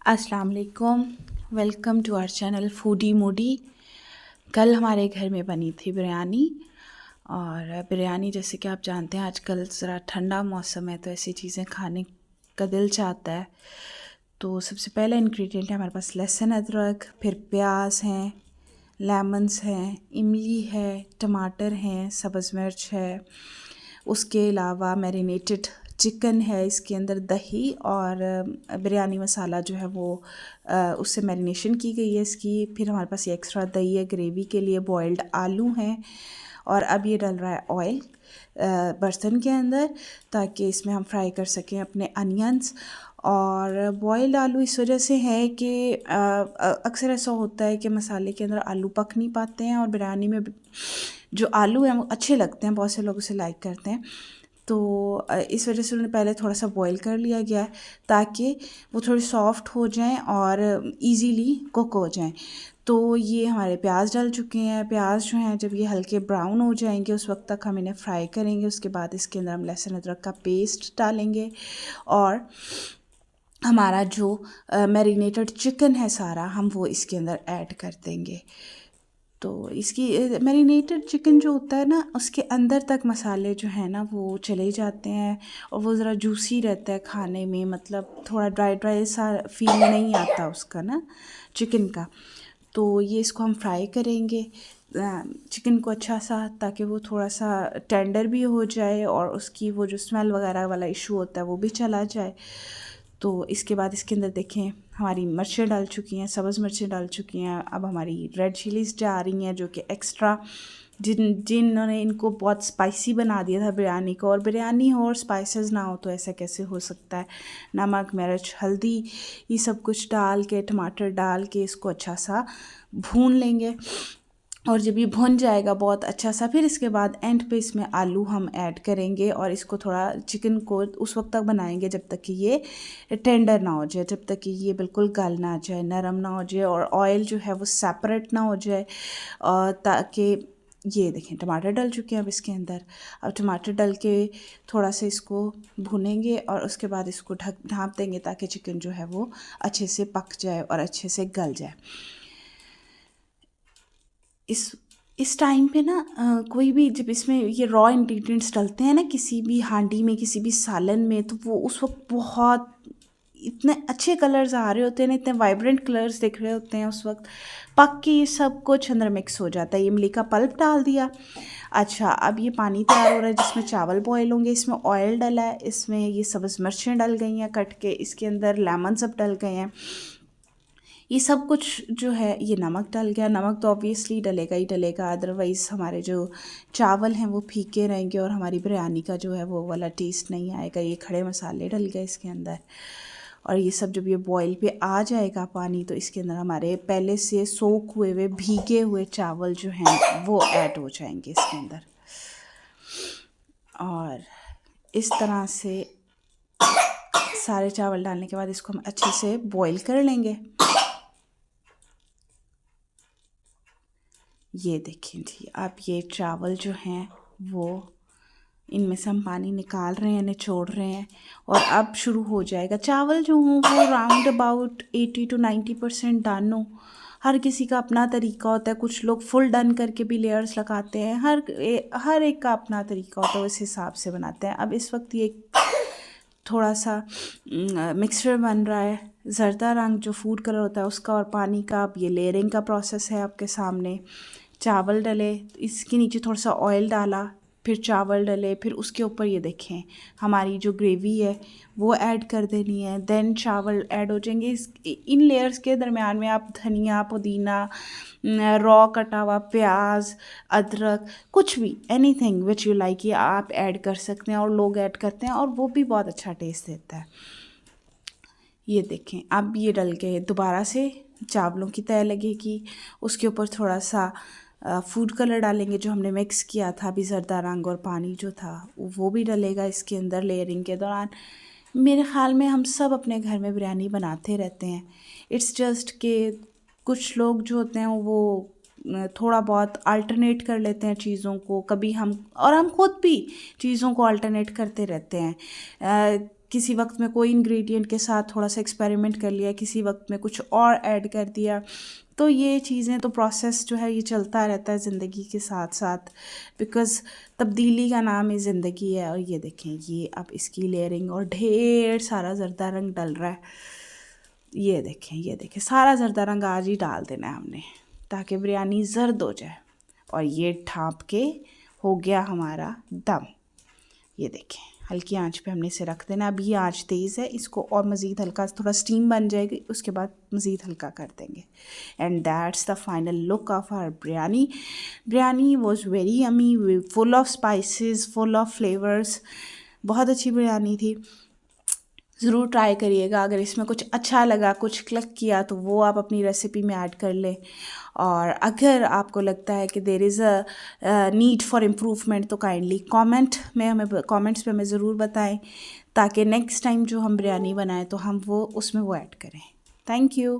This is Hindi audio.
अस्सलाम वालेकुम। Welcome to our channel Foodie Moody. कल हमारे घर में बनी थी बिरयानी। और बिरयानी जैसे कि आप जानते हैं आजकल ज़रा ठंडा मौसम है तो ऐसी चीज़ें खाने का दिल चाहता है। तो सबसे पहला इंग्रेडिएंट है हमारे पास लहसुन अदरक, फिर प्याज हैं, लेमन्स हैं, इमली है, टमाटर हैं, सब्ज़ मिर्च है। उसके अलावा मैरिनेटेड चिकन है, इसके अंदर दही और बिरयानी मसाला जो है वो उससे मैरिनेशन की गई है इसकी। फिर हमारे पास ये एक्स्ट्रा दही है ग्रेवी के लिए, बॉइल्ड आलू हैं। और अब ये डल रहा है ऑयल बर्तन के अंदर ताकि इसमें हम फ्राई कर सकें अपने अनियंस। और बॉइल्ड आलू इस वजह से है कि अक्सर ऐसा होता है कि मसाले के अंदर आलू पक नहीं पाते हैं और बिरयानी में जो आलू हैं वो अच्छे लगते हैं, बहुत से लोग उसे लाइक करते हैं। तो इस वजह से उन्हें पहले थोड़ा सा बॉईल कर लिया गया है ताकि वो थोड़ी सॉफ्ट हो जाएं और इजीली कुक हो जाएं। तो ये हमारे प्याज डल चुके हैं। प्याज जो हैं जब ये हल्के ब्राउन हो जाएंगे उस वक्त तक हम इन्हें फ्राई करेंगे। उसके बाद इसके अंदर हम लहसुन अदरक का पेस्ट डालेंगे और हमारा जो मैरिनेटेड चिकन है सारा हम वो इसके अंदर ऐड कर देंगे। तो इसकी मैरिनेटेड चिकन जो होता है ना उसके अंदर तक मसाले जो है ना वो चले जाते हैं और वो ज़रा जूसी रहता है खाने में, मतलब थोड़ा ड्राई ड्राई सा फील नहीं आता उसका ना चिकन का। तो ये इसको हम फ्राई करेंगे चिकन को अच्छा सा, ताकि वो थोड़ा सा टेंडर भी हो जाए और उसकी वो जो स्मेल वगैरह वाला इशू होता है वो भी चला जाए। तो इसके बाद इसके अंदर देखें हमारी मिर्चें डाल चुकी हैं, सब्ज़ मिर्चें डाल चुकी हैं। अब हमारी रेड चिलीज़ जा रही हैं जो कि एक्स्ट्रा जिन्होंने इनको बहुत स्पाइसी बना दिया था बिरयानी को। और बिरयानी हो और स्पाइसेस ना हो तो ऐसा कैसे हो सकता है। नमक, मिर्च, हल्दी ये सब कुछ डाल के, टमाटर डाल के इसको अच्छा सा भून लेंगे। और जब ये भुन जाएगा बहुत अच्छा सा, फिर इसके बाद एंड पे इसमें आलू हम ऐड करेंगे और इसको थोड़ा चिकन को उस वक्त तक बनाएंगे जब तक कि ये टेंडर ना हो जाए, जब तक कि ये बिल्कुल गल ना जाए, नरम ना हो जाए और ऑयल जो है वो सेपरेट ना हो जाए। ताकि ये देखें टमाटर डल चुके हैं अब इसके अंदर। अब टमाटर डल के थोड़ा सा इसको भुनेंगे और उसके बाद इसको ढाँप देंगे ताकि चिकन जो है वो अच्छे से पक जाए और अच्छे से गल जाए। इस टाइम पे ना कोई भी जब इसमें ये रॉ इंग्रेडिएंट्स डलते हैं ना किसी भी हांडी में, किसी भी सालन में, तो वो उस वक्त बहुत इतने अच्छे कलर्स आ रहे होते हैं ना, इतने वाइब्रेंट कलर्स दिख रहे होते हैं उस वक्त। पक के ये सब कुछ अंदर मिक्स हो जाता है। इमली का पल्प डाल दिया। अच्छा, अब ये पानी तैयार हो रहा है जिसमें चावल बॉयल होंगे। इसमें ऑयल डला है, इसमें ये सब्ज़ मिर्चें डल गई हैं कट के, इसके अंदर लेमन सब डल गए हैं। ये सब कुछ जो है, ये नमक डल गया। नमक तो ऑब्वियसली डलेगा ही डलेगा, अदरवाइज़ हमारे जो चावल हैं वो फीके रहेंगे और हमारी बिरयानी का जो है वो वाला टेस्ट नहीं आएगा। ये खड़े मसाले डल गए इसके अंदर। और ये सब जब ये बॉईल पे आ जाएगा पानी तो इसके अंदर हमारे पहले से सोख हुए भीगे हुए चावल जो हैं वो ऐड हो जाएंगे इसके अंदर। और इस तरह से सारे चावल डालने के बाद इसको हम अच्छे से बॉईल कर लेंगे। ये देखें जी, अब ये चावल जो हैं वो इनमें से हम पानी निकाल रहे हैं, निचोड़ रहे हैं और अब शुरू हो जाएगा। चावल जो हों वो राउंड अबाउट 80 to 90% डन हो। हर किसी का अपना तरीका होता है, कुछ लोग फुल डन करके भी लेयर्स लगाते हैं। हर एक का अपना तरीका होता है, उस हिसाब से बनाते हैं। अब इस वक्त ये थोड़ा सा मिक्सचर बन रहा है, ज़र्दा रंग जो फूड कलर होता है उसका और पानी का। अब ये लेयरिंग का प्रोसेस है आपके सामने। चावल डले, इसके नीचे थोड़ा सा ऑयल डाला, फिर चावल डले, फिर उसके ऊपर ये देखें हमारी जो ग्रेवी है वो ऐड कर देनी है। देन चावल ऐड हो जाएंगे। इन लेयर्स के दरमियान में आप धनिया, पुदीना, रॉ कटा हुआ प्याज, अदरक, कुछ भी एनीथिंग विच यू लाइक ये आप ऐड कर सकते हैं और लोग ऐड करते हैं और वो भी बहुत अच्छा टेस्ट देता है। ये देखें अब ये डल के दोबारा से चावलों की तय लगेगी। उसके ऊपर थोड़ा सा फूड कलर डालेंगे जो हमने मिक्स किया था अभी, ज़र्दा रंग, और पानी जो था वो भी डलेगा इसके अंदर लेयरिंग के दौरान। मेरे ख़्याल में हम सब अपने घर में बिरयानी बनाते रहते हैं। इट्स जस्ट कि कुछ लोग जो होते हैं वो थोड़ा बहुत अल्टरनेट कर लेते हैं चीज़ों को। कभी हम खुद भी चीज़ों को अल्टरनेट करते रहते हैं। किसी वक्त में कोई इंग्रेडिएंट के साथ थोड़ा सा एक्सपेरिमेंट कर लिया, किसी वक्त में कुछ और ऐड कर दिया। तो ये चीज़ें तो प्रोसेस जो है ये चलता रहता है ज़िंदगी के साथ साथ, बिकॉज़ तब्दीली का नाम ही ज़िंदगी है। और ये देखें, ये अब इसकी लेयरिंग और ढेर सारा ज़रदा रंग डल रहा है। ये देखें सारा ज़रदा रंग आज ही डाल देना है हमने, ताकि बिरयानी ज़र्द हो जाए। और ये ढाँप के हो गया हमारा दम। ये देखें हल्की आंच पे हमने इसे रख देना। अभी ये आंच तेज़ है, इसको और मज़ीद हल्का थोड़ा स्टीम बन जाएगी, उसके बाद मज़ीद हल्का कर देंगे। And that's the final look of our biryani. Biryani was very yummy, full of spices, full of flavours. बहुत अच्छी बिरयानी थी, ज़रूर ट्राई करिएगा। अगर इसमें कुछ अच्छा लगा, कुछ क्लिक किया, तो वो आप अपनी रेसिपी में ऐड कर लें। और अगर आपको लगता है कि there is a need for improvement, तो काइंडली कमेंट्स पे हमें ज़रूर बताएं, ताकि नेक्स्ट टाइम जो हम बिरयानी बनाएं तो हम वो उसमें वो ऐड करें। Thank you.